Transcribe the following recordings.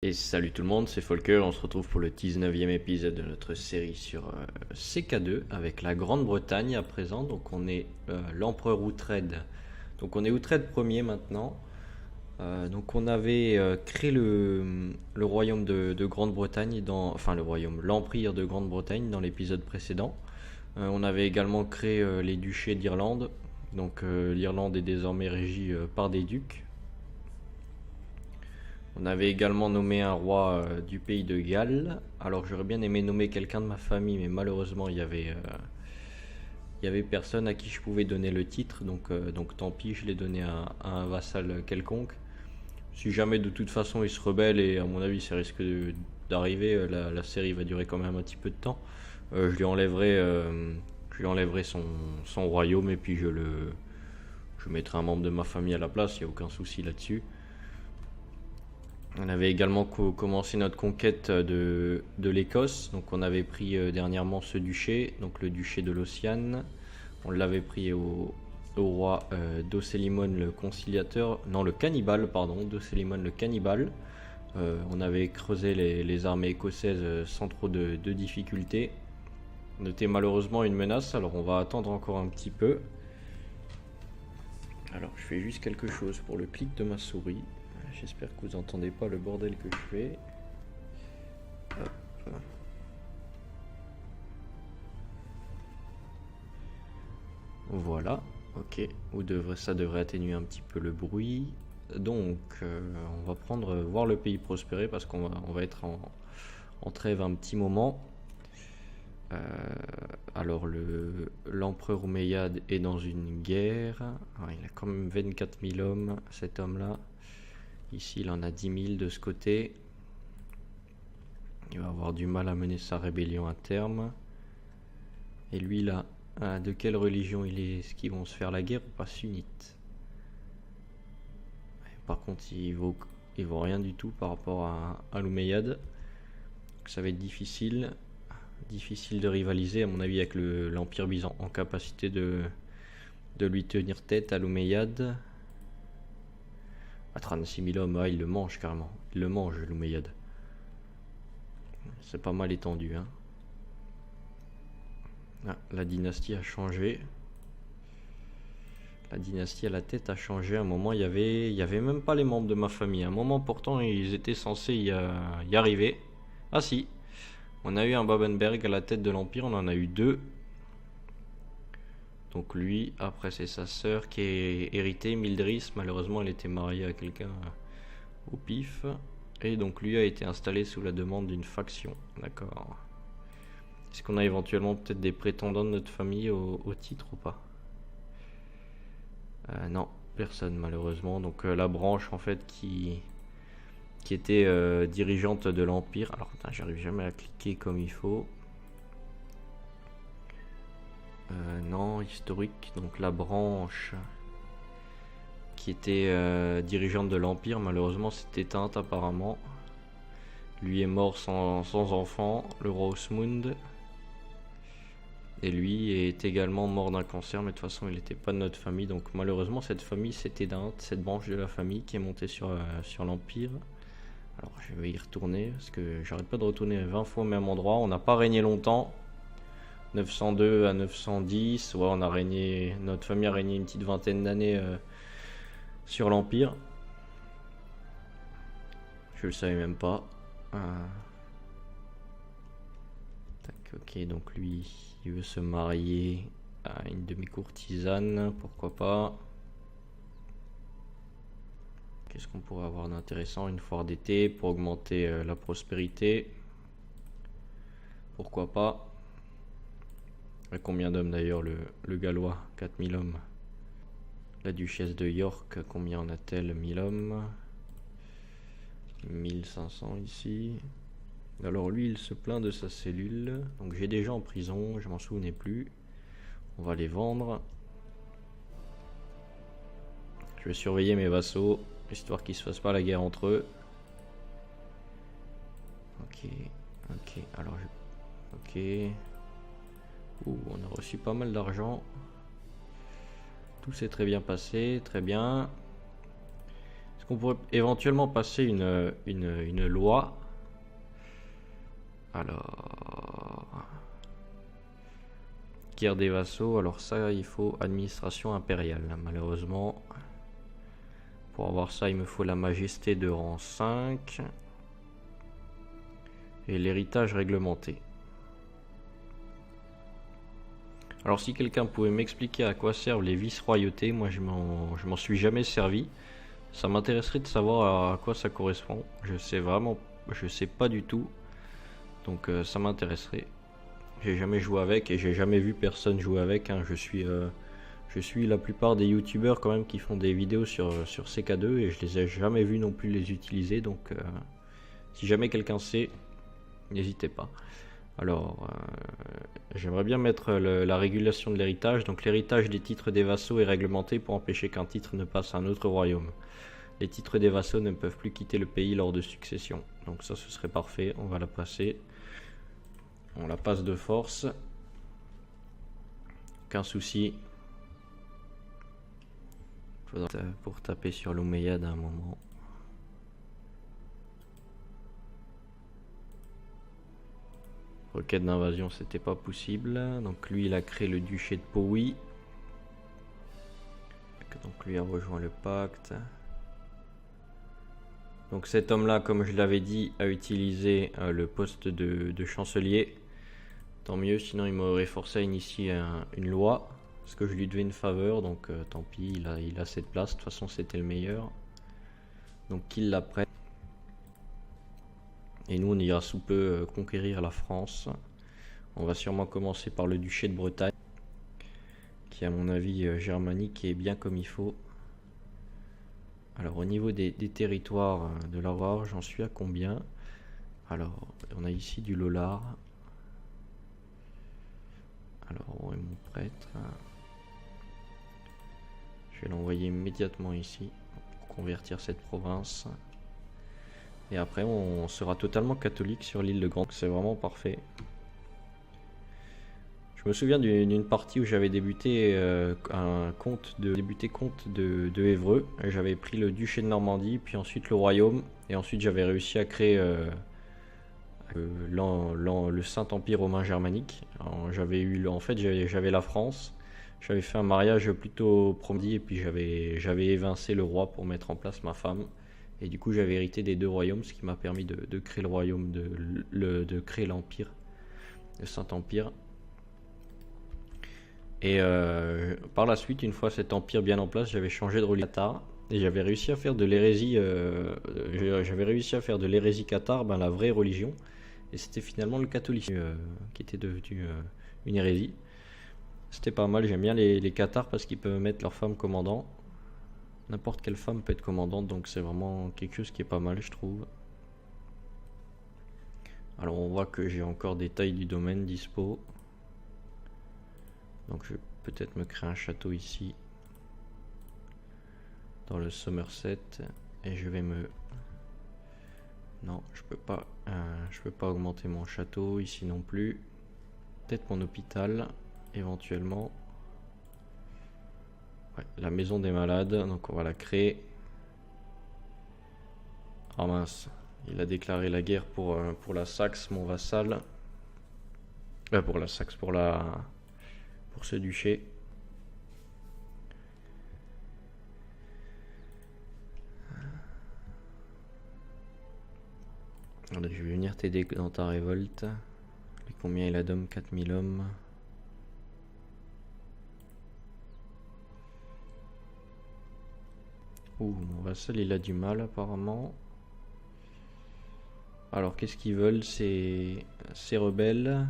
Et salut tout le monde, c'est Folker, on se retrouve pour le 19e épisode de notre série sur CK2 avec la Grande-Bretagne à présent. Donc on est l'empereur Uhtred. Donc on est Uhtred Ier maintenant. Donc on avait créé le royaume de Grande-Bretagne, enfin le royaume, l'empire de Grande-Bretagne dans l'épisode précédent. On avait également créé les duchés d'Irlande. Donc l'Irlande est désormais régie par des ducs. On avait également nommé un roi du pays de Galles. Alors j'aurais bien aimé nommer quelqu'un de ma famille, mais malheureusement il y avait personne à qui je pouvais donner le titre, donc tant pis, je l'ai donné à un vassal quelconque. Si jamais de toute façon il se rebelle, et à mon avis ça risque d'arriver, la série va durer quand même un petit peu de temps, je lui enlèverai son royaume et puis je mettrai un membre de ma famille à la place, il n'y a aucun souci là-dessus. On avait également commencé notre conquête de l'Écosse. Donc on avait pris dernièrement ce duché, donc le duché de Lothian. On l'avait pris au roi Dossélimon le conciliateur, non le cannibale pardon, Dossélimon le cannibale. On avait creusé les armées écossaises sans trop de difficultés. On était malheureusement une menace, alors on va attendre encore un petit peu. Alors je fais juste quelque chose pour le clic de ma souris. J'espère que vous entendez pas le bordel que je fais. Hop. Voilà, ok. Ça devrait atténuer un petit peu le bruit. Donc, on va voir le pays prospérer parce qu'on va être en trêve un petit moment. Alors, l'empereur Omeyyade est dans une guerre. Il a quand même 24 000 hommes, cet homme-là. Ici, il en a 10 000 de ce côté. Il va avoir du mal à mener sa rébellion à terme. Et lui, là, de quelle religion il est? Est-ce qu'ils vont se faire la guerre ou pas? Sunnite. Par contre, il vaut rien du tout par rapport à l'Omeyyade. Ça va être difficile de rivaliser, à mon avis, avec l'Empire byzantin en capacité de lui tenir tête à l'Omeyyade. À 36 000 hommes, il le mange carrément. Il le mange, l'Omeyyade. C'est pas mal étendu. Hein. La dynastie a changé. La dynastie à la tête a changé. À un moment, il y avait même pas les membres de ma famille. À un moment, pourtant, ils étaient censés y arriver. Ah si. On a eu un Babenberg à la tête de l'Empire. On en a eu deux. Donc lui, après c'est sa sœur qui est héritée, Mildris. Malheureusement, elle était mariée à quelqu'un au pif. Et donc lui a été installé sous la demande d'une faction. D'accord. Est-ce qu'on a éventuellement peut-être des prétendants de notre famille au titre ou pas? Non, personne malheureusement. Donc la branche en fait qui était dirigeante de l'Empire. Alors putain, j'arrive jamais à cliquer comme il faut. Non, historique, donc la branche qui était dirigeante de l'Empire, malheureusement s'est éteinte apparemment. Lui est mort sans enfant, le roi Osmund. Et lui est également mort d'un cancer, mais de toute façon il n'était pas de notre famille, donc malheureusement cette famille s'est éteinte, cette branche de la famille qui est montée sur l'Empire. Alors je vais y retourner, parce que j'arrête pas de retourner 20 fois au même endroit, on n'a pas régné longtemps. 902 à 910, ouais, notre famille a régné une petite vingtaine d'années sur l'Empire. Je le savais même pas. Tac, ok, donc lui, il veut se marier à une de mes courtisanes, pourquoi pas. Qu'est-ce qu'on pourrait avoir d'intéressant? Une foire d'été pour augmenter la prospérité. Pourquoi pas. Et combien d'hommes d'ailleurs le Gallois? 4000 hommes. La duchesse de York, combien en a-t-elle? 1000 hommes. 1500 ici. Alors lui il se plaint de sa cellule. Donc j'ai des gens en prison, je m'en souvenais plus. On va les vendre. Je vais surveiller mes vassaux, histoire qu'ils se fassent pas la guerre entre eux. Ok, alors ok. On a reçu pas mal d'argent. Tout s'est très bien passé, très bien. On pourrait éventuellement passer une loi. Alors... Guerre des vassaux, alors ça il faut administration impériale. Malheureusement, pour avoir ça il me faut la majesté de rang 5 et l'héritage réglementé. Alors si quelqu'un pouvait m'expliquer à quoi servent les vice-royautés, moi je m'en suis jamais servi. Ça m'intéresserait de savoir à quoi ça correspond. Je sais pas du tout. Donc ça m'intéresserait. J'ai jamais joué avec et j'ai jamais vu personne jouer avec. Hein. Je suis la plupart des youtubeurs quand même qui font des vidéos sur CK2 et je les ai jamais vus non plus les utiliser. Donc si jamais quelqu'un sait, n'hésitez pas. Alors j'aimerais bien mettre la régulation de l'héritage. Donc l'héritage des titres des vassaux est réglementé pour empêcher qu'un titre ne passe à un autre royaume. Les titres des vassaux ne peuvent plus quitter le pays lors de succession. Donc ça ce serait parfait, on va la passer. On la passe de force. Aucun souci. Faudra pour taper sur l'Omeyyade à un moment. Requête d'invasion, c'était pas possible. Donc lui, il a créé le duché de Powi. Donc lui a rejoint le pacte. Donc cet homme-là, comme je l'avais dit, a utilisé le poste de chancelier. Tant mieux, sinon il m'aurait forcé à initier une loi. Parce que je lui devais une faveur, donc tant pis, il a cette place. De toute façon, c'était le meilleur. Donc qu'il la prenne. Et nous, on ira sous peu conquérir la France. On va sûrement commencer par le duché de Bretagne. Qui, à mon avis, germanique et bien comme il faut. Alors, au niveau des territoires de la Loire, j'en suis à combien? Alors, on a ici du Lollard. Alors, où est mon prêtre? Je vais l'envoyer immédiatement ici pour convertir cette province. Et après, on sera totalement catholique sur l'île de Grande. C'est vraiment parfait. Je me souviens d'une partie où j'avais débuté comte de Évreux. J'avais pris le duché de Normandie, puis ensuite le royaume. Et ensuite, j'avais réussi à créer le Saint-Empire romain germanique. En fait, j'avais la France. J'avais fait un mariage plutôt promis et puis j'avais évincé le roi pour mettre en place ma femme. Et du coup, j'avais hérité des deux royaumes, ce qui m'a permis de créer le royaume, de créer l'empire, le Saint-Empire. Et par la suite, une fois cet empire bien en place, j'avais changé de religion cathare et j'avais réussi à faire de l'hérésie. Cathare, la vraie religion. Et c'était finalement le catholicisme qui était devenu une hérésie. C'était pas mal. J'aime bien les cathares parce qu'ils peuvent mettre leur femme commandant. N'importe quelle femme peut être commandante, donc c'est vraiment quelque chose qui est pas mal, je trouve. Alors on voit que j'ai encore des tailles du domaine dispo. Donc je vais peut-être me créer un château ici, dans le Somerset, et je vais me... Non, je peux pas augmenter mon château ici non plus. Peut-être mon hôpital, éventuellement. Ouais, la maison des malades, donc on va la créer. Ah mince, il a déclaré la guerre pour la Saxe, mon vassal. Pour la Saxe, pour ce duché. Alors, je vais venir t'aider dans ta révolte. Et combien il a d'hommes? 4000 hommes. Ouh, mon vassal il a du mal apparemment. Alors qu'est-ce qu'ils veulent ces rebelles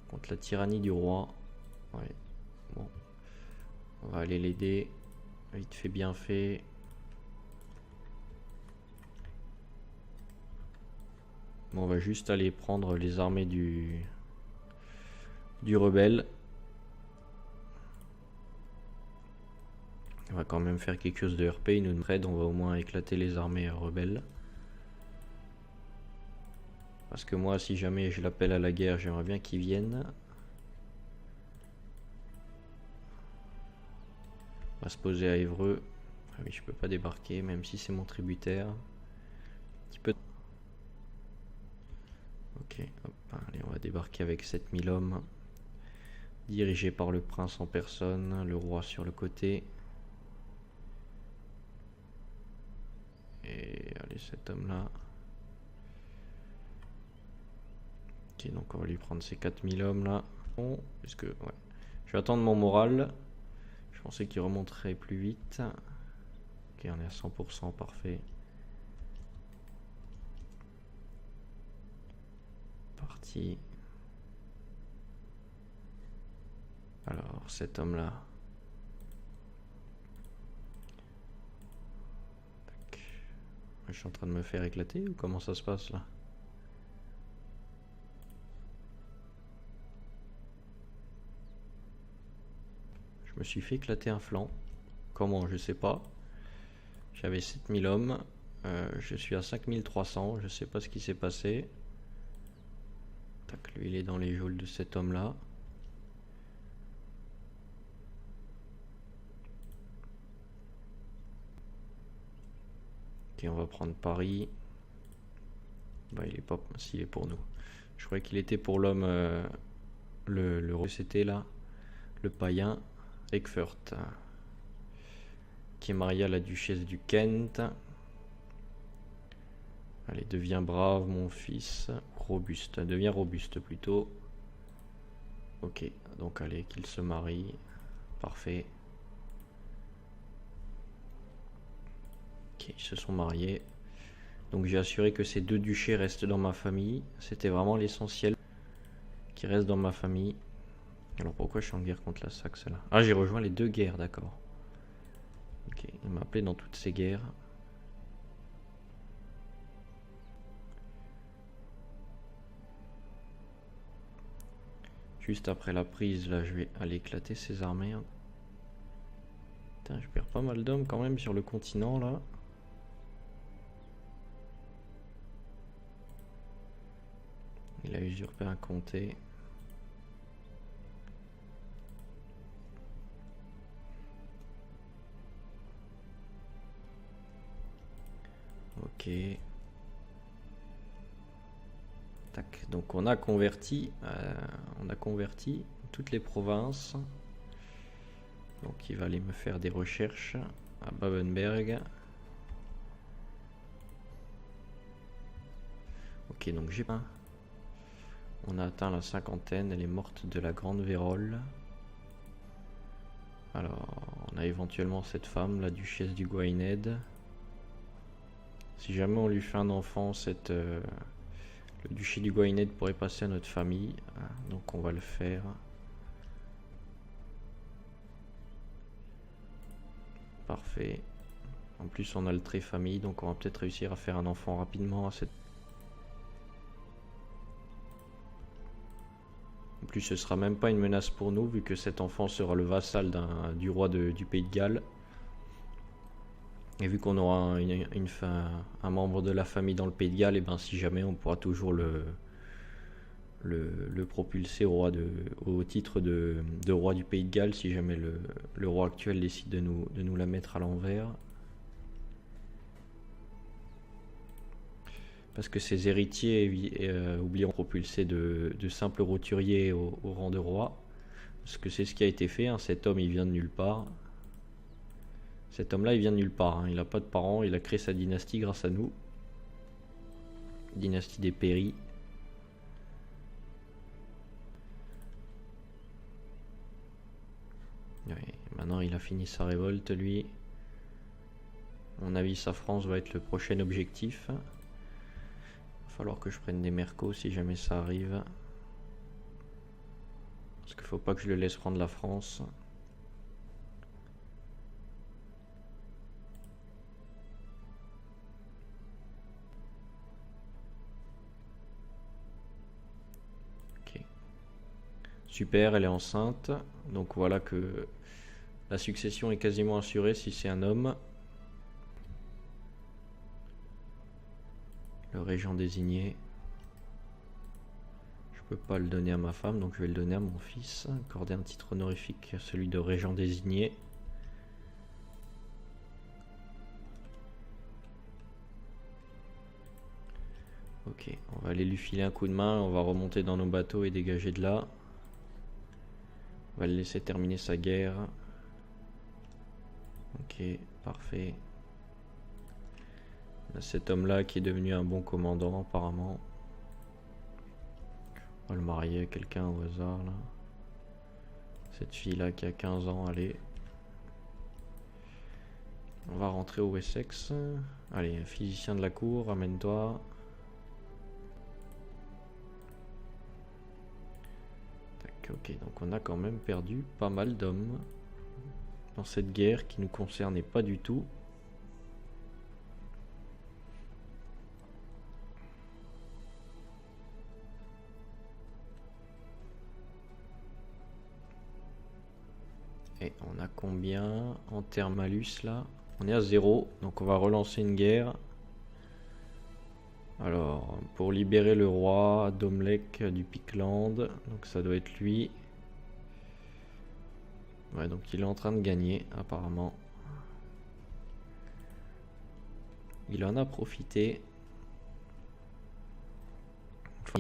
contre la tyrannie du roi. Ouais, bon. On va aller l'aider. Vite fait, bien fait. Bon, on va juste aller prendre les armées du rebelle. On va quand même faire quelque chose de RP, il nous aide, on va au moins éclater les armées rebelles. Parce que moi, si jamais je l'appelle à la guerre, j'aimerais bien qu'il vienne. On va se poser à Évreux. oui, je peux pas débarquer, même si c'est mon tributaire. Petit peu. Ok, hop, allez, on va débarquer avec 7000 hommes. Dirigé par le prince en personne, le roi sur le côté. Et allez, cet homme-là. Ok, donc on va lui prendre ces 4000 hommes là. Bon, puisque, ouais. Je vais attendre mon moral. Je pensais qu'il remonterait plus vite. Ok, on est à 100%, parfait. Parti. Alors, cet homme-là. Je suis en train de me faire éclater ou comment ça se passe là? Je me suis fait éclater un flanc. Comment? Je sais pas. J'avais 7000 hommes. Je suis à 5300. Je sais pas ce qui s'est passé. Tac, lui il est dans les geôles de cet homme là. Ok, on va prendre Paris. Bah il est pas s'il est pour nous. Je croyais qu'il était pour l'homme le c'était là. Le païen Eckfurt. Qui est marié à la duchesse du Kent. Allez, deviens brave mon fils. Robuste. Deviens robuste plutôt. Ok, donc allez, qu'il se marie. Parfait. Ok, ils se sont mariés. Donc j'ai assuré que ces deux duchés restent dans ma famille. C'était vraiment l'essentiel. Qui reste dans ma famille. Alors pourquoi je suis en guerre contre la Saxe là? Ah, j'ai rejoint les deux guerres, d'accord. Ok, il m'a appelé dans toutes ces guerres. Juste après la prise, là, je vais aller éclater ces armées. Putain, je perds pas mal d'hommes quand même sur le continent, là. Il a usurpé un comté. Ok. Tac, donc on a converti toutes les provinces. Donc il va aller me faire des recherches à Babenberg. Ok, donc j'ai pas. On a atteint la cinquantaine, elle est morte de la grande vérole. Alors, on a éventuellement cette femme, la duchesse du Gwynedd. Si jamais on lui fait un enfant, le duché du Gwynedd pourrait passer à notre famille. Donc on va le faire. Parfait. En plus on a le trait famille, donc on va peut-être réussir à faire un enfant rapidement à cette... En plus ce sera même pas une menace pour nous, vu que cet enfant sera le vassal du roi du Pays de Galles. Et vu qu'on aura un membre de la famille dans le Pays de Galles, et ben si jamais on pourra toujours le propulser au titre de roi du Pays de Galles, si jamais le roi actuel décide de nous la mettre à l'envers. Parce que ses héritiers oublieront propulser de simples roturiers au rang de roi. Parce que c'est ce qui a été fait, hein. Cet homme il vient de nulle part. Cet homme là il vient de nulle part, hein. Il n'a pas de parents, il a créé sa dynastie grâce à nous. Dynastie des Péry. Ouais, maintenant il a fini sa révolte lui. À mon avis sa France va être le prochain objectif. Il va falloir que je prenne des mercos si jamais ça arrive. Parce qu'il faut pas que je le laisse prendre la France. Ok. Super, elle est enceinte. Donc voilà que la succession est quasiment assurée si c'est un homme. Le régent désigné. Je peux pas le donner à ma femme, donc je vais le donner à mon fils. Accorder un titre honorifique, celui de régent désigné. Ok, on va aller lui filer un coup de main, on va remonter dans nos bateaux et dégager de là. On va le laisser terminer sa guerre. Ok, parfait. On a cet homme-là qui est devenu un bon commandant apparemment. On va le marier à quelqu'un au hasard là. Cette fille-là qui a 15 ans, allez. On va rentrer au Wessex. Allez, physicien de la cour, ramène-toi. Ok, donc on a quand même perdu pas mal d'hommes dans cette guerre qui nous concernait pas du tout. Et on a combien en termes malus là? On est à 0, donc on va relancer une guerre. Alors, pour libérer le roi Domlek du Pictland, donc ça doit être lui. Ouais, donc il est en train de gagner apparemment. Il en a profité.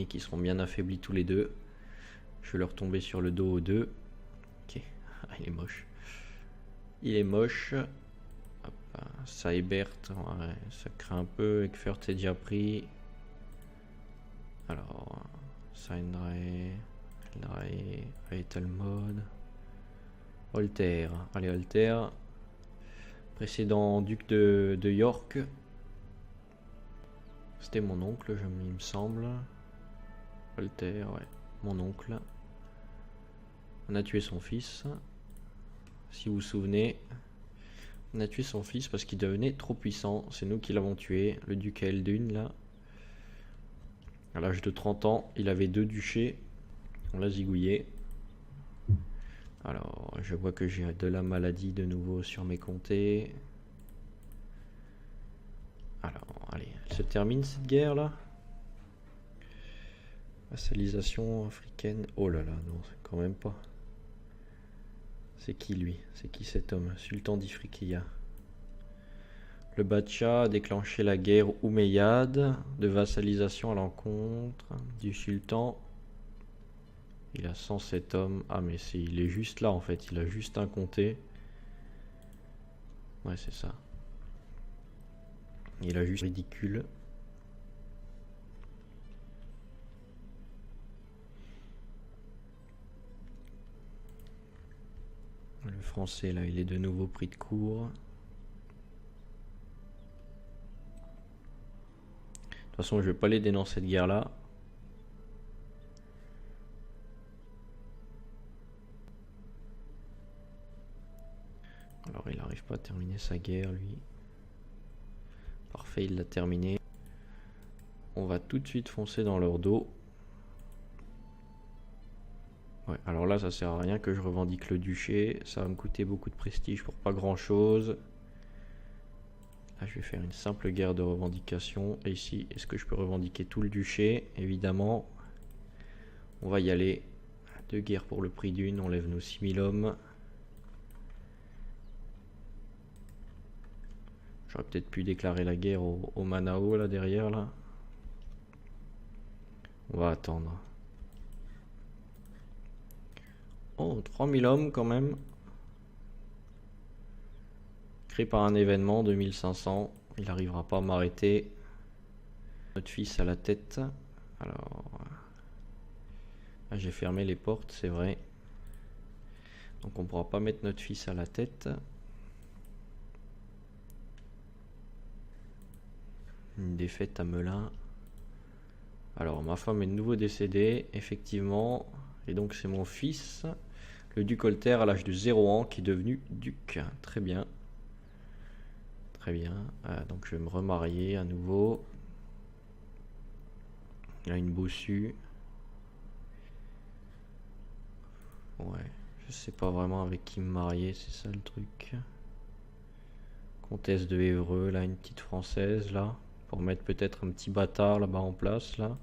Qui seront bien affaiblis tous les deux. Je vais leur tomber sur le dos aux deux. Ok, il est moche. Il est moche. Saibert, ouais, ça craint un peu. Eckfert est déjà pris. Alors, Seinray, Talmod, Holter. Allez, Holter. Précédent duc de York. C'était mon oncle, il me semble. Holter, ouais, mon oncle. On a tué son fils. Si vous vous souvenez, on a tué son fils parce qu'il devenait trop puissant. C'est nous qui l'avons tué, le duc Eldun là. À l'âge de 30 ans, il avait 2 duchés. On l'a zigouillé. Alors, je vois que j'ai de la maladie de nouveau sur mes comtés. Alors, allez, elle se termine cette guerre là. Vassalisation africaine. Oh là là, non, c'est quand même pas. C'est qui lui? C'est qui cet homme? Sultan d'Ifriqiya. Le Bacha a déclenché la guerre omeyyade de vassalisation à l'encontre du sultan. Il a 107 hommes. Ah mais il est juste là en fait, il a juste un comté. Ouais c'est ça. Il a juste ridicule. Le français là, il est de nouveau pris de court. De toute façon je vais pas l'aider dans cette guerre là. Alors il n'arrive pas à terminer sa guerre lui. Parfait, il l'a terminé. On va tout de suite foncer dans leur dos. Ouais, alors là ça sert à rien que je revendique le duché. Ça va me coûter beaucoup de prestige pour pas grand chose. Là je vais faire une simple guerre de revendication. Et ici, est-ce que je peux revendiquer tout le duché? Évidemment. On va y aller. 2 guerres pour le prix d'une. On lève nos 6000 hommes. J'aurais peut-être pu déclarer la guerre au Manao là derrière là. On va attendre. Oh, 3000 hommes quand même. Créé par un événement, 2500. Il n'arrivera pas à m'arrêter. Notre fils à la tête. Alors... Là, j'ai fermé les portes, c'est vrai. Donc on ne pourra pas mettre notre fils à la tête. Une défaite à Melun. Alors ma femme est de nouveau décédée, effectivement. Et donc c'est mon fils, le duc Holter à l'âge de 0 ans qui est devenu duc. Très bien. Très bien. Donc je vais me remarier à nouveau. Il a une bossue. Ouais. Je sais pas vraiment avec qui me marier, c'est ça le truc. Comtesse de Évreux, là une petite française là. Pour mettre peut-être un petit bâtard là-bas en place là.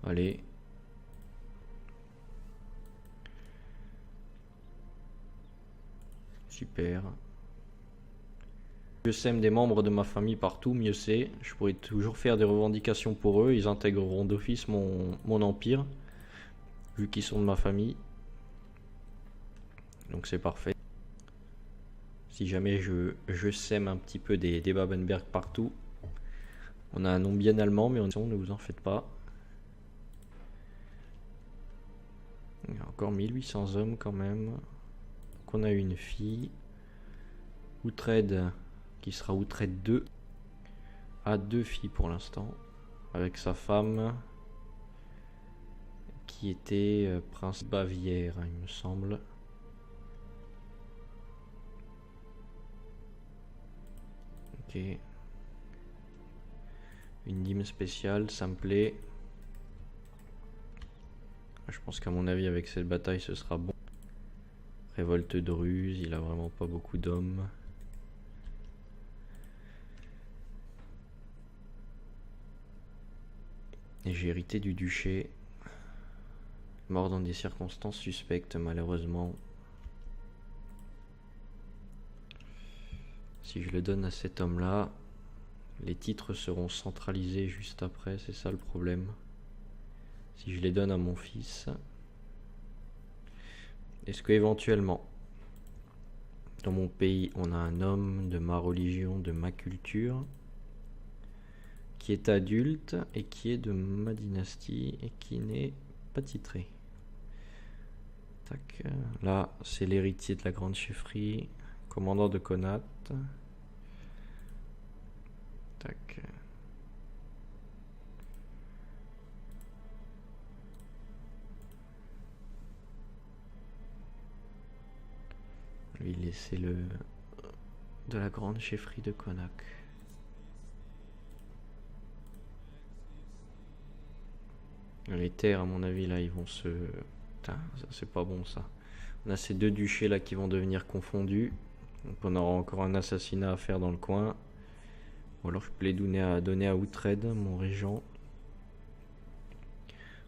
Allez. Super. Je sème des membres de ma famille partout, mieux c'est. Je pourrais toujours faire des revendications pour eux. Ils intégreront d'office mon empire, vu qu'ils sont de ma famille. Donc c'est parfait. Si jamais je sème un petit peu des Babenberg partout. On a un nom bien allemand, mais ne vous en faites pas. Il y a encore 1800 hommes quand même. Donc on a une fille. Uhtred, qui sera Uhtred 2. A 2 filles pour l'instant. Avec sa femme. Qui était prince Bavière, il me semble. Ok. Une dîme spéciale, ça me plaît. Je pense qu'à mon avis, avec cette bataille, ce sera bon. Révolte de Ruse, il a vraiment pas beaucoup d'hommes. Et j'ai hérité du duché. Mort dans des circonstances suspectes, malheureusement. Si je le donne à cet homme-là, les titres seront centralisés juste après, c'est ça le problème. Si je les donne à mon fils, est-ce que éventuellement, dans mon pays, on a un homme de ma religion, de ma culture, qui est adulte et qui est de ma dynastie et qui n'est pas titré? Tac. Là, c'est l'héritier de la grande chefferie, commandant de Connacht. Tac. Lui laisser le de la grande chefferie de Connacht. Les terres, à mon avis, là, ils vont se... Putain, c'est pas bon, ça. On a ces 2 duchés, là, qui vont devenir confondus. Donc on aura encore un assassinat à faire dans le coin. Ou alors je peux les donner à Uhtred, mon régent.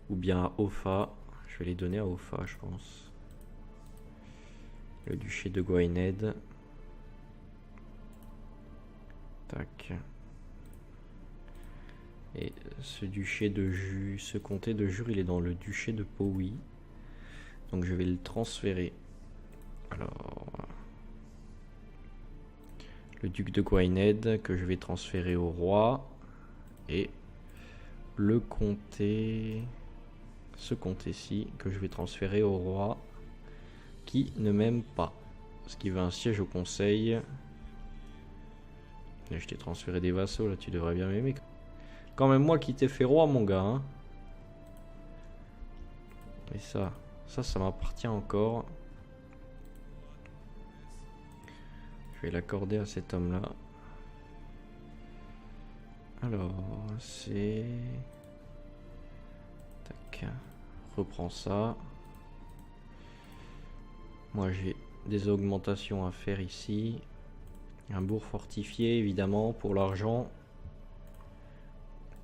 Ou bien à Offa. Je vais les donner à Offa, je pense. Le duché de Gwynedd. Tac. Et ce duché de ce comté de Jure, il est dans le duché de Powys. Donc je vais le transférer. Alors, le duc de Gwynedd que je vais transférer au roi. Et le comté, ce comté-ci que je vais transférer au roi qui ne m'aime pas. Parce qu'il veut un siège au conseil. Et je t'ai transféré des vassaux, là tu devrais bien m'aimer. Quand même moi qui t'ai fait roi, mon gars, hein. Et ça m'appartient encore. Je vais l'accorder à cet homme-là. Alors, c'est... Tac. Reprends ça. Moi, j'ai des augmentations à faire ici. Un bourg fortifié, évidemment, pour l'argent.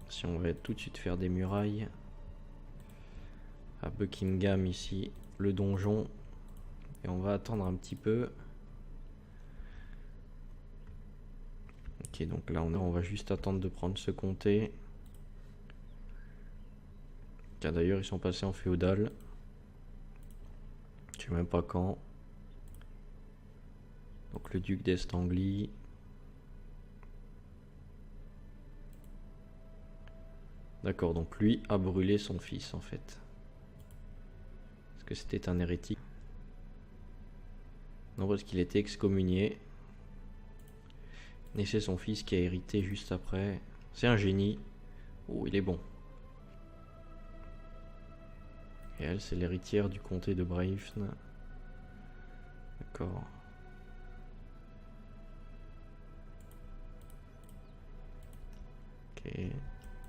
Si on va tout de suite faire des murailles. À Buckingham, ici, le donjon. Et on va attendre un petit peu. Ok, donc là, on va juste attendre de prendre ce comté. Car d'ailleurs, ils sont passés en féodal. Je sais même pas quand. Donc le duc d'Est Anglie. D'accord, donc lui a brûlé son fils en fait. Est-ce que c'était un hérétique? Non, parce qu'il était excommunié. Et c'est son fils qui a hérité juste après. C'est un génie. Oh, il est bon. Et elle, c'est l'héritière du comté de Breifne. D'accord. Ok.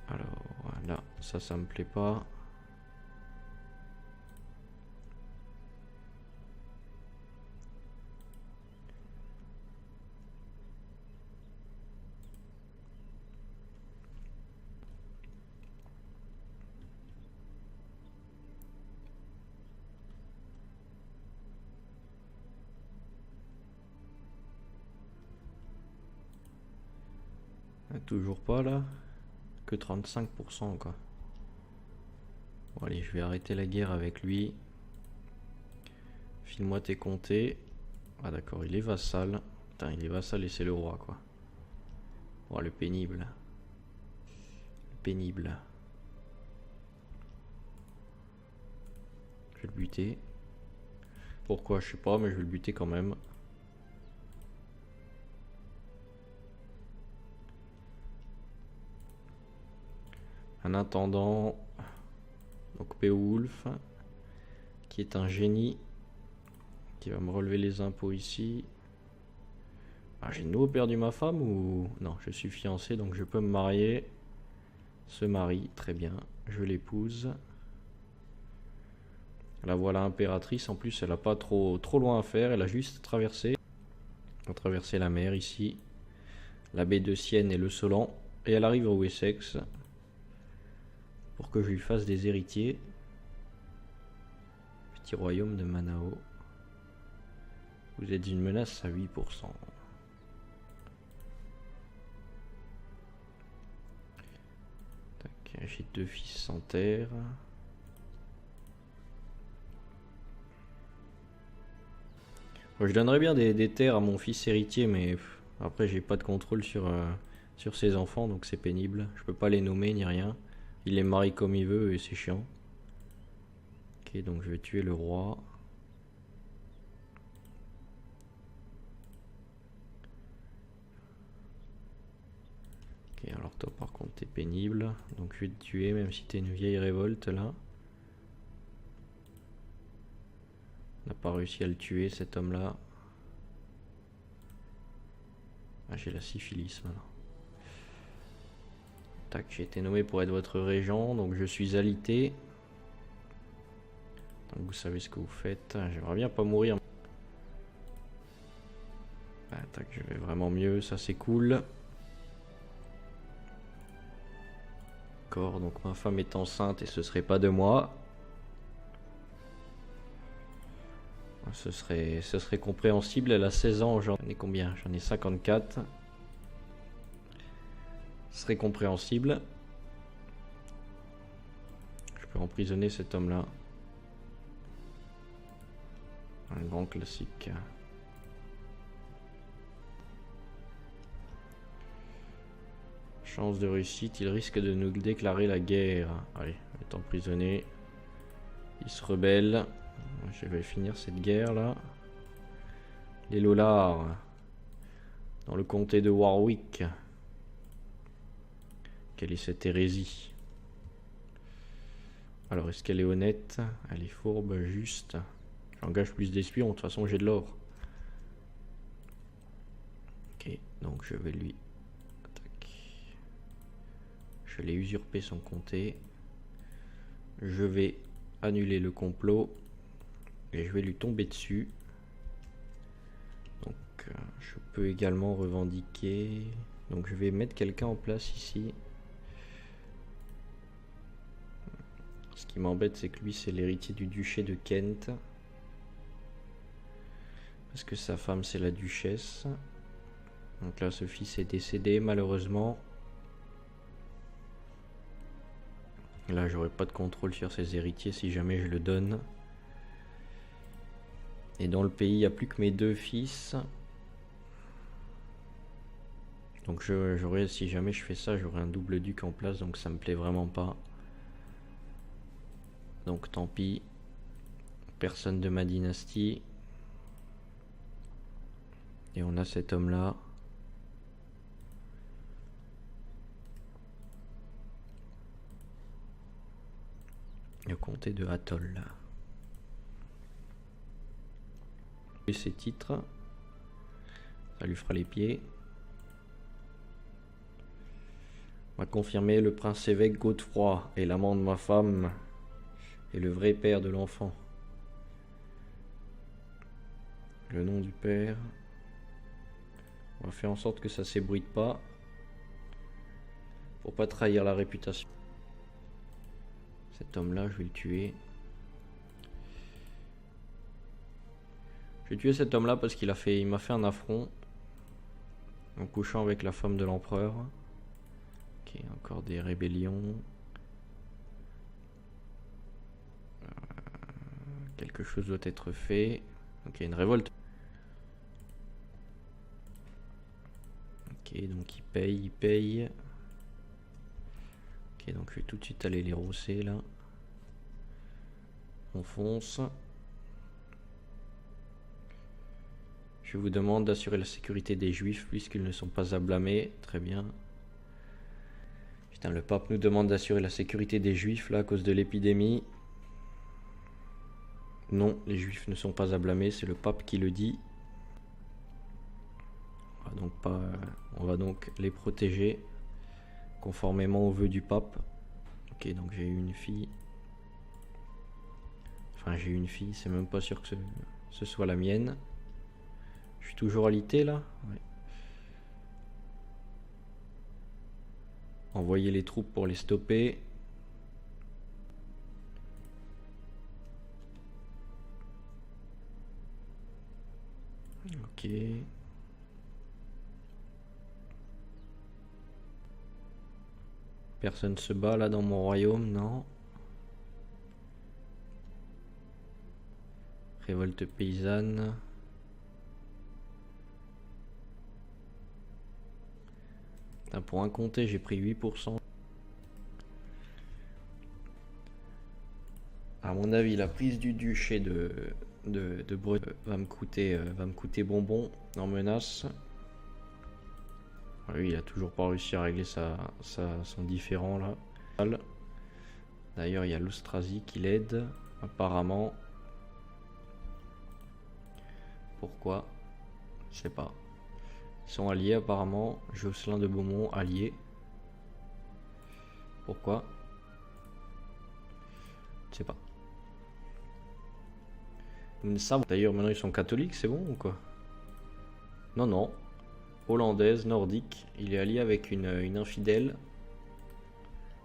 Alors, voilà. Ça me plaît pas. Toujours pas là. Que 35% quoi. Bon allez, je vais arrêter la guerre avec lui. File-moi tes comtés. Ah d'accord, il est vassal. Putain, il est vassal et c'est le roi quoi. Oh le pénible. Le pénible. Je vais le buter. Pourquoi je sais pas, mais je vais le buter quand même. Un intendant, donc Beowulf, qui est un génie, qui va me relever les impôts ici. Ah, j'ai de nouveau perdu ma femme ou... Non, je suis fiancé, donc je peux me marier. Se marie, très bien, je l'épouse. La voilà impératrice, en plus elle a pas trop loin à faire, elle a juste traversé. On a traversé la mer ici, la baie de Sienne et le Solan, et elle arrive au Wessex. Pour que je lui fasse des héritiers. Petit royaume de Manao. Vous êtes une menace à 8%. J'ai 2 fils sans terre. Bon, je donnerais bien des terres à mon fils héritier, mais après j'ai pas de contrôle sur ses enfants, donc c'est pénible. Je peux pas les nommer ni rien. Il les marie comme il veut et c'est chiant. Ok, donc je vais tuer le roi. Ok, alors toi par contre t'es pénible. Donc je vais te tuer même si t'es une vieille révolte là. On n'a pas réussi à le tuer cet homme là. Ah, j'ai la syphilis maintenant. Tac, j'ai été nommé pour être votre régent, donc je suis alité. Donc vous savez ce que vous faites. J'aimerais bien pas mourir. Ah, tac, je vais vraiment mieux, ça c'est cool. D'accord, donc ma femme est enceinte et ce serait pas de moi. Ce serait compréhensible, elle a 16 ans, j'en ai combien? J'en ai 54. Ce serait compréhensible. Je peux emprisonner cet homme-là. Un grand classique. Chance de réussite, il risque de nous déclarer la guerre. Allez, il est emprisonné. Il se rebelle. Je vais finir cette guerre là. Les Lollards. Dans le comté de Warwick. Quelle est cette hérésie? Alors, est-ce qu'elle est honnête? Elle est fourbe, juste. J'engage plus d'espions, de toute façon j'ai de l'or. Ok, donc je vais lui... Tac. Je l'ai usurpé son comté. Je vais annuler le complot. Et je vais lui tomber dessus. Donc je peux également revendiquer... Donc je vais mettre quelqu'un en place ici. Ce qui m'embête, c'est que lui, c'est l'héritier du duché de Kent. Parce que sa femme, c'est la duchesse. Donc là, ce fils est décédé, malheureusement. Là, j'aurai pas de contrôle sur ses héritiers si jamais je le donne. Et dans le pays, il n'y a plus que mes 2 fils. Donc si jamais je fais ça, j'aurai un double duc en place, donc ça me plaît vraiment pas. Donc tant pis. Personne de ma dynastie. Et on a cet homme là. Le comté de Atholl là. Et ses titres. Ça lui fera les pieds. On va confirmer le prince évêque Godefroy est l'amant de ma femme et le vrai père de l'enfant. Le nom du père. On va faire en sorte que ça s'ébruite pas. Pour pas trahir la réputation. Cet homme là, je vais le tuer. Je vais tuer cet homme là parce qu'il m'a fait un affront. En couchant avec la femme de l'empereur. Ok, encore des rébellions. Quelque chose doit être fait. Ok, une révolte. Ok, donc il paye. Ok, donc je vais tout de suite aller les rosser là. On fonce. Je vous demande d'assurer la sécurité des juifs puisqu'ils ne sont pas à blâmer. Très bien. Putain, le pape nous demande d'assurer la sécurité des juifs là à cause de l'épidémie. Non, les juifs ne sont pas à blâmer, c'est le pape qui le dit. On va donc les protéger conformément aux vœux du pape. Ok, donc j'ai eu une fille. Enfin, j'ai eu une fille, c'est même pas sûr que ce soit la mienne. Je suis toujours alité là. Ouais. Envoyer les troupes pour les stopper. Ok. Personne se bat là dans mon royaume, non. Révolte paysanne. Pour un comté, j'ai pris 8%. À mon avis, la prise du duché de Bretagne va me coûter bonbon en menace. Oui, il a toujours pas réussi à régler son différend là. D'ailleurs, il y a l'Austrasie qui l'aide, apparemment. Pourquoi? Je sais pas. Ils sont alliés apparemment. Jocelyn de Beaumont allié. Pourquoi? Je sais pas. Nous ne savons. D'ailleurs, maintenant ils sont catholiques, c'est bon ou quoi? Non, non. Hollandaise, nordique. Il est allié avec une infidèle.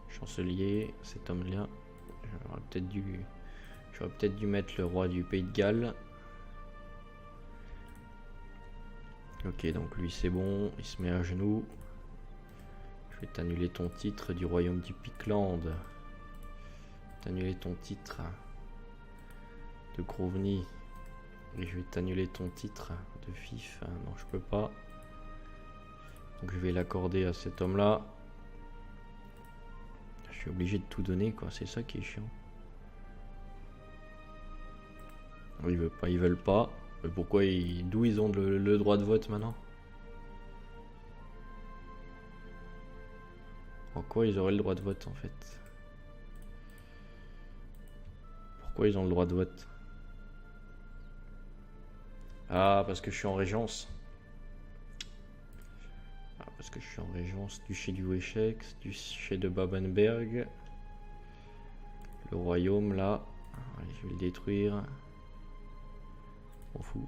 Chancelier, cet homme-là. J'aurais peut-être dû mettre le roi du Pays de Galles. Ok, donc lui c'est bon, il se met à genoux. Je vais t'annuler ton titre du royaume du Picland. T'annuler ton titre de Grovny. Et je vais t'annuler ton titre de Fif. Non, je peux pas. Donc je vais l'accorder à cet homme-là. Je suis obligé de tout donner, quoi. C'est ça qui est chiant. Ils veulent pas. Mais pourquoi d'où ils ont le droit de vote maintenant? En quoi ils auraient le droit de vote en fait? Pourquoi ils ont le droit de vote? Ah, parce que je suis en régence. Ah, parce que je suis en régence. Duché du Wessex, duché de Babenberg. Le royaume là. Allez, je vais le détruire. On fout.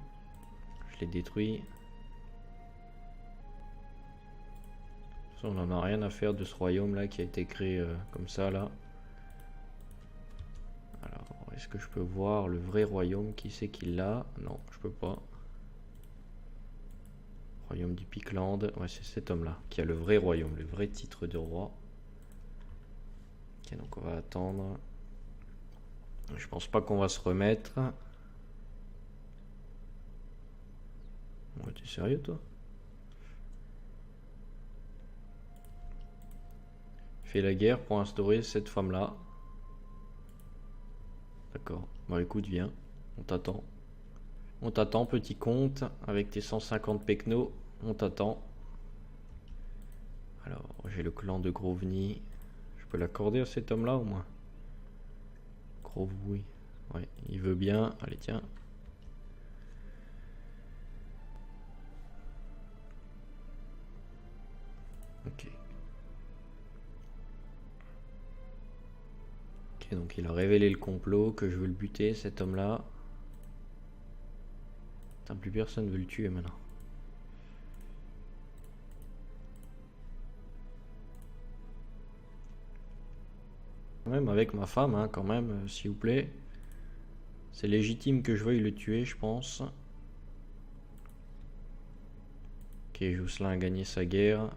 Je l'ai détruit. On n'en a rien à faire de ce royaume là qui a été créé comme ça là. Alors, est-ce que je peux voir le vrai royaume? Qui c'est qui l'a? Non, je peux pas. Royaume du Picland. Ouais, c'est cet homme là qui a le vrai royaume, le vrai titre de roi. Ok, donc on va attendre. Je pense pas qu'on va se remettre. Ouais, t'es sérieux toi? Fais la guerre pour instaurer cette femme là. D'accord. Bah écoute, viens. On t'attend. On t'attend, petit comte, avec tes 150 pecnos. On t'attend. Alors, j'ai le clan de Grovny. Je peux l'accorder à cet homme là au moins? Grovny. Ouais, il veut bien. Allez, tiens. Ok. Ok, donc il a révélé le complot que je veux le buter, cet homme là. Putain, plus personne veut le tuer maintenant. Même avec ma femme, hein, quand même, s'il vous plaît. C'est légitime que je veuille le tuer, je pense. Ok, Jocelyn a gagné sa guerre.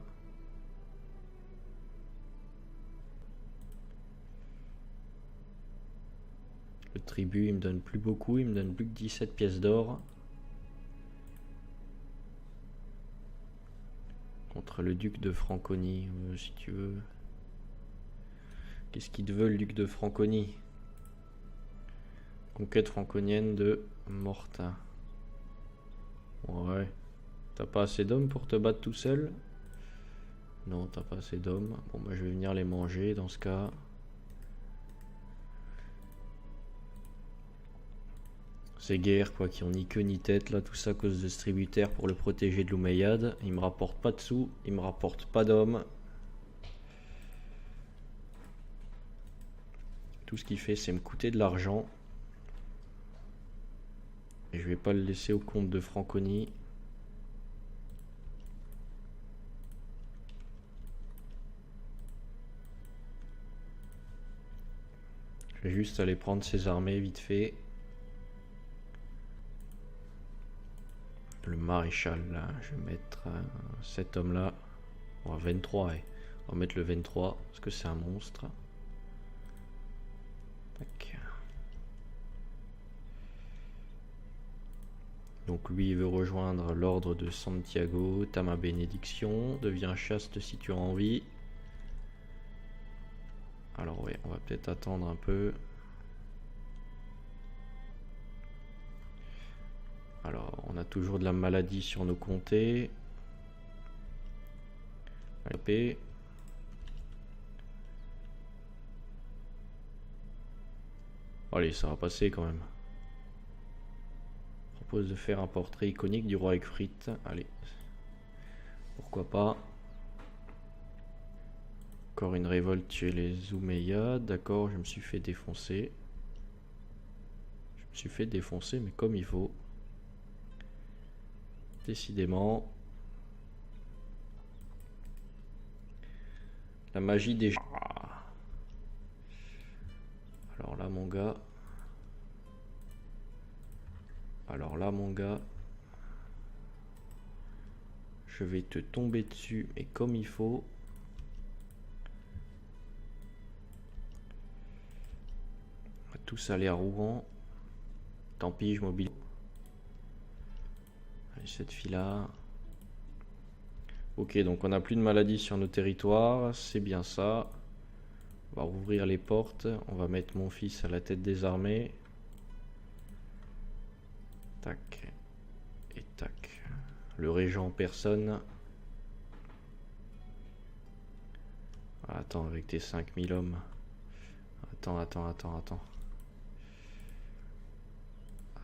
Le tribut, il me donne plus beaucoup, il me donne plus que 17 pièces d'or. Contre le duc de Franconie, si tu veux. Qu'est-ce qu'il te veut, le duc de Franconie? Conquête franconienne de Mortain. Ouais. T'as pas assez d'hommes pour te battre tout seul? Non, t'as pas assez d'hommes. Bon, bah je vais venir les manger dans ce cas. Ces guerres quoi, qui ont ni queue ni tête là, tout ça à cause de ce tributaire pour le protéger de l'Omeyyade. Il me rapporte pas de sous, il me rapporte pas d'hommes. Tout ce qu'il fait c'est me coûter de l'argent. Et je vais pas le laisser au compte de Franconie. Je vais juste aller prendre ses armées vite fait. Le maréchal là, je vais mettre cet homme là. On va 23, ouais. On va mettre le 23 parce que c'est un monstre. Tac. Donc lui il veut rejoindre l'ordre de Santiago. T'as ma bénédiction. Deviens chaste si tu as envie. Alors ouais, on va peut-être attendre un peu. Alors on a toujours de la maladie sur nos comtés. Allez. Allez, ça va passer quand même. Propose de faire un portrait iconique du roi Ecfrit. Allez. Pourquoi pas. Encore une révolte chez les Omeyyades. D'accord, je me suis fait défoncer. Je me suis fait défoncer, mais comme il faut. Décidément. La magie des... Alors là, mon gars. Alors là, mon gars. Je vais te tomber dessus, mais comme il faut. On va tous aller à Rouen. Tant pis, je mobilise. Allez, cette fille-là. Ok, donc on n'a plus de maladies sur nos territoires. C'est bien ça. On va rouvrir les portes. On va mettre mon fils à la tête des armées. Tac. Et tac. Le régent en personne. Attends, avec tes 5000 hommes. Attends.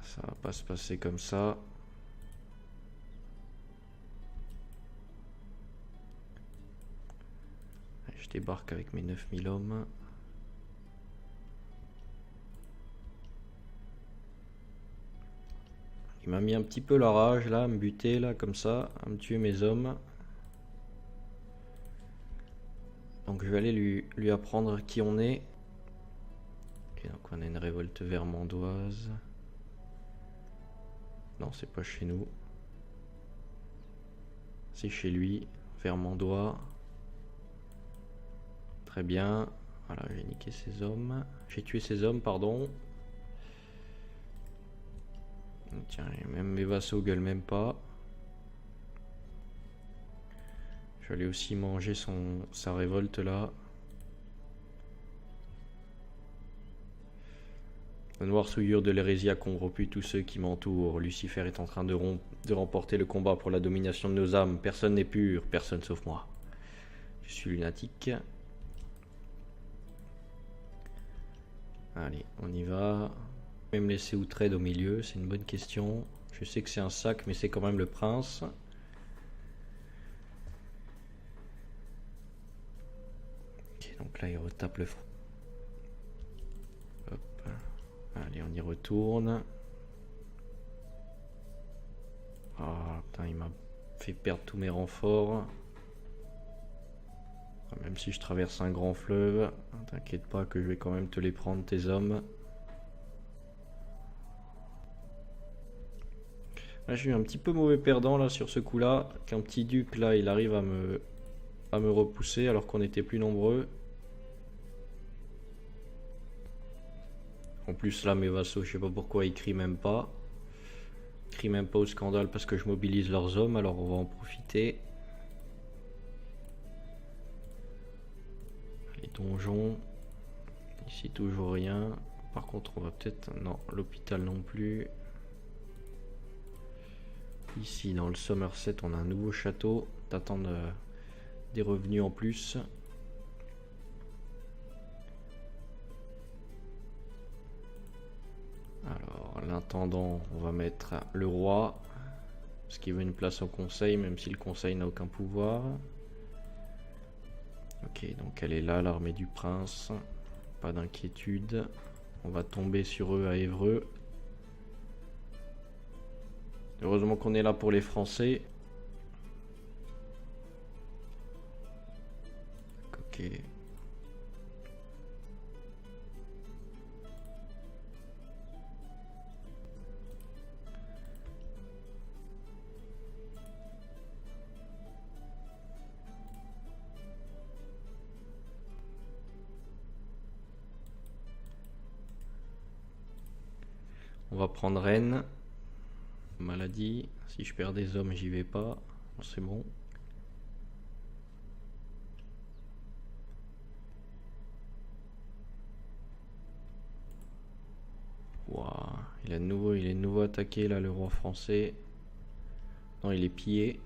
Ça va pas se passer comme ça. Allez, je débarque avec mes 9000 hommes. Il m'a mis un petit peu la rage là, à me buter là comme ça, à me tuer mes hommes. Donc je vais aller lui apprendre qui on est. Et donc on a une révolte vermandoise. Non, c'est pas chez nous. C'est chez lui, vermandois. Très bien. Voilà, j'ai niqué ses hommes. J'ai tué ses hommes, pardon. Tiens, même mes vassaux gueulent même pas. Je vais aller aussi manger sa révolte là. La noire souillure de l'hérésie a corrompu tous ceux qui m'entourent. Lucifer est en train de remporter le combat pour la domination de nos âmes. Personne n'est pur, personne sauf moi. Je suis lunatique. Allez, on y va. Même laisser Outrade au milieu, c'est une bonne question. Je sais que c'est un sac, mais c'est quand même le prince. Ok, donc là il retape le front. Hop. Allez, on y retourne. Ah putain, il m'a fait perdre tous mes renforts. Même si je traverse un grand fleuve, t'inquiète pas que je vais quand même te les prendre, tes hommes. Là, je suis un petit peu mauvais perdant là sur ce coup là, qu'un petit duc là il arrive à me repousser alors qu'on était plus nombreux. plus là mes vassaux, je sais pas pourquoi ils crient même pas. Ils crient même pas au scandale parce que je mobilise leurs hommes, alors on va en profiter. Les donjons. Ici toujours rien. Par contre on va peut-être... Non, l'hôpital non plus. Ici dans le Somerset on a un nouveau château. T'attends des revenus en plus. Alors l'intendant on va mettre le roi. Parce qu'il veut une place au conseil même si le conseil n'a aucun pouvoir. Ok, donc elle est là, l'armée du prince. Pas d'inquiétude. On va tomber sur eux à Évreux. Heureusement qu'on est là pour les Français. Ok. On va prendre Rennes. Maladie. Si je perds des hommes, j'y vais pas. C'est bon. Wow. Il est de nouveau attaqué là, le roi français. Non, il est pillé.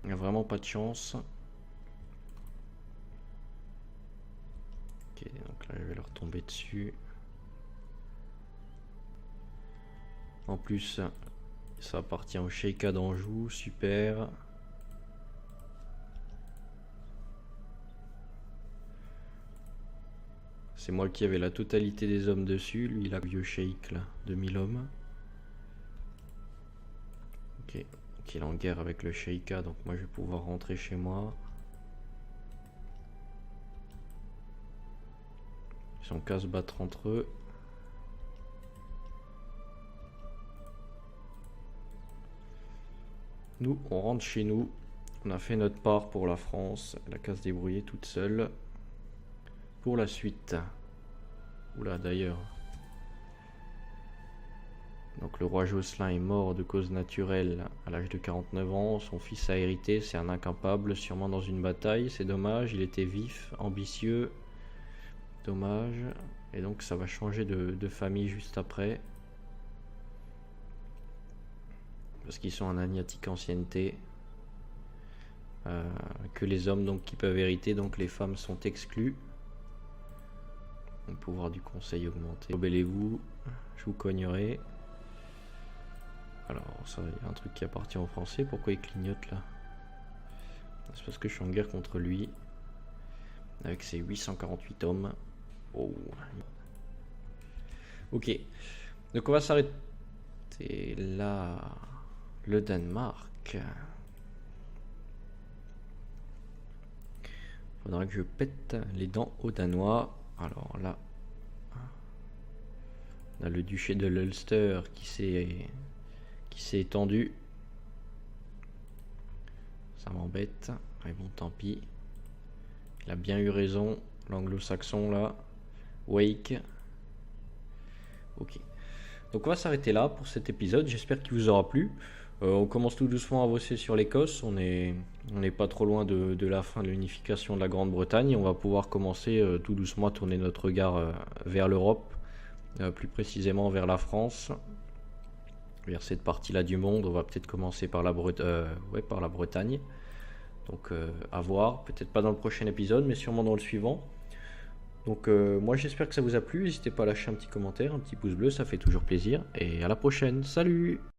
Il n'a vraiment pas de chance. Ok, donc là je vais leur tomber dessus. En plus, ça appartient au Sheikha d'Anjou, super. C'est moi qui avais la totalité des hommes dessus, lui il a le vieux Sheikh là, 2000 hommes. Ok, donc il est en guerre avec le Sheikha, donc moi je vais pouvoir rentrer chez moi. Ils sont qu'à se battre entre eux. Nous, on rentre chez nous. On a fait notre part pour la France. Elle a qu'à se débrouiller toute seule. Pour la suite. Oula, d'ailleurs. Donc le roi Jocelyn est mort de cause naturelle à l'âge de 49 ans. Son fils a hérité, c'est un incapable, sûrement dans une bataille. C'est dommage, il était vif, ambitieux. Dommage. Et donc ça va changer de famille juste après. Parce qu'ils sont en agnatique ancienneté. Que les hommes donc qui peuvent hériter, donc les femmes sont exclues. Le pouvoir du conseil augmenté. Rebellez-vous, je vous cognerai. Alors ça, il y a un truc qui appartient aux Français, pourquoi il clignote là? C'est parce que je suis en guerre contre lui. Avec ses 848 hommes. Oh. Ok, donc on va s'arrêter là. Le Danemark. Faudra que je pète les dents aux Danois. Alors là, on a le duché de l'Ulster qui s'est étendu. Ça m'embête. Mais bon, tant pis. Il a bien eu raison, l'anglo-saxon là. Wake. Ok. Donc on va s'arrêter là pour cet épisode. J'espère qu'il vous aura plu. On commence tout doucement à bosser sur l'Écosse. On n'est pas trop loin de la fin de l'unification de la Grande-Bretagne. On va pouvoir commencer tout doucement à tourner notre regard vers l'Europe, plus précisément vers la France, vers cette partie-là du monde. On va peut-être commencer par la Bretagne. Donc à voir, peut-être pas dans le prochain épisode, mais sûrement dans le suivant. Donc moi j'espère que ça vous a plu. N'hésitez pas à lâcher un petit commentaire, un petit pouce bleu, ça fait toujours plaisir. Et à la prochaine, salut!